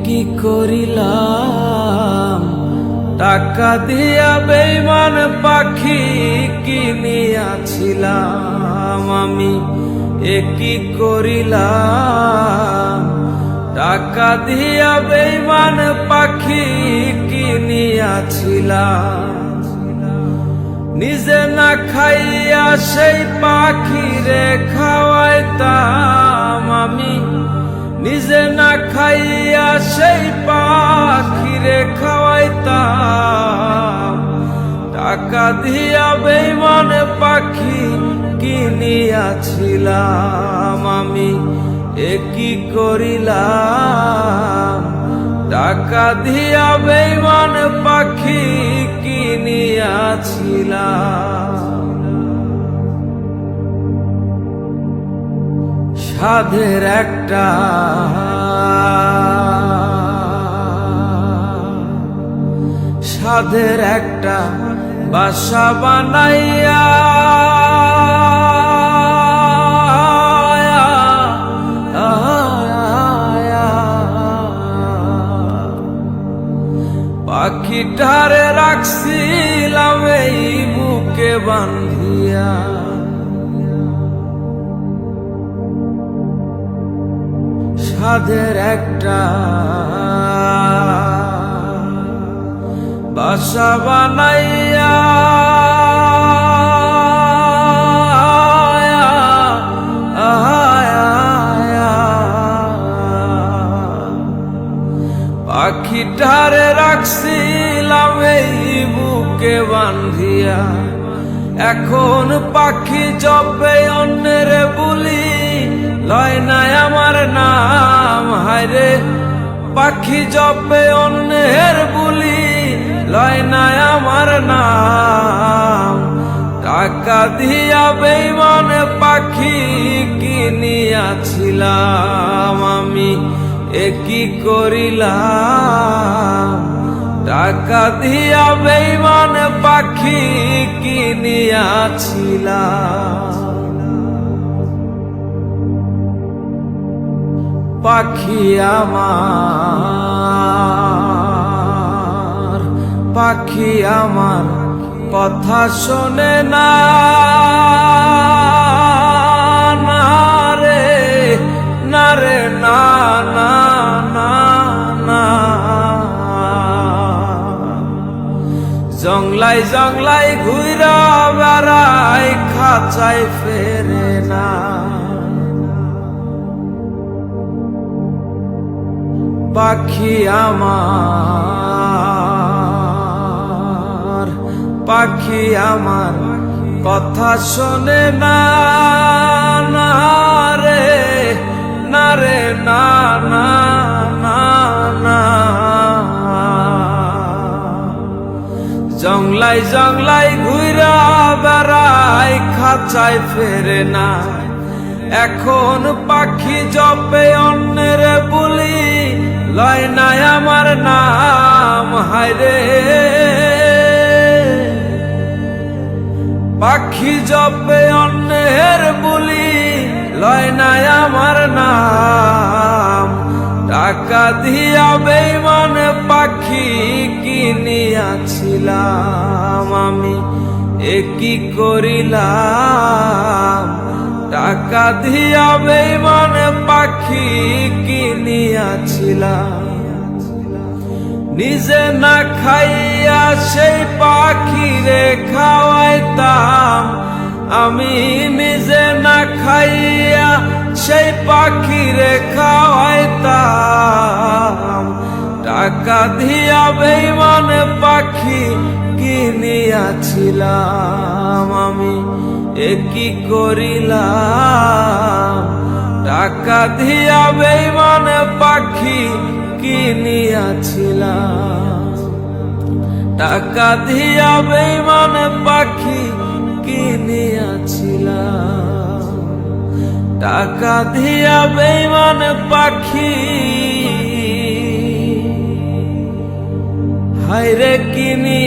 কি করিলাম টাকা দিয়া বেঈমান পাখি কিনিয়াছিলাম আমি। কি করিলাম টাকা দিয়া বেঈমান পাখি কিনিয়াছিলাম। নিজে না খাইয়া সেই পাখিরে খাওয়াইতাম আমি। নিজে না খাইয়া সেই পাখিরে খাওয়াইতাম। টাকা দিয়া বেঈমান পাখি কিনিয়াছিলাম আমি। কি করিলাম টাকা দিয়া বেঈমান পাখি কিনিয়াছিলাম। সাধের একটা বাসা বানাইয়া পাখিটারে রাখছিলাম এই বুকে বান্ধিয়া। সাধের একটা বাসা বানাইয়া পাখিটারে রাখছিলাম এই বুকে বান্ধিয়া। এখন পাখি জপে অন্যের বুলি, লয় নাই আমার নাম। হায়রে পাখি জপে অন্যের বুলি, লয় নাই আমার নাম। টাকা দিয়া বেঈমান পাখি কিনিয়াছিলাম আমি। কি করিলাম টাকা দিয়া বেঈমান পাখি কিনিয়াছিলাম। পাখি আমার কথা শোনে না রে, না রে, না না না না। জংলাই জংলাই ঘুইরা বেড়াই, খাঁচাই ফেরে না। পাখি আমার কথা শোনে না রে, না রে, না না না না। জংলাই জংলাই ঘুইরা বেড়াই, খাঁচাই ফেরে না। এখন পাখি জপে অন্যের বুলি, লয় নাই আমার নাম। হায়রে পাখি জপে অন্যের বুলি, লয় নাই আমার নাম। টাকা দিয়া বেঈমান পাখি কিনিয়াছিলাম আমি। কি করিলাম টাকা দিয়া বেঈমান পাখি কিনিয়াছিলাম। নিজে না খাইয়া সেই পাখিরে খাওয়াইতাম আমি। নিজে না খাইয়া সেই পাখিরে খাওয়াইতাম। টাকা দিয়া বেঈমান পাখি কিনিয়াছিলাম আমি। কি করিলাম টাকা দিয়া বেঈমান পাখি কিনিয়াছিলাম। টাকা দিয়া বেঈমান পাখি কিনিয়াছিলাম। টাকা দিয়া বেঈমান পাখি, হায়রে কিনি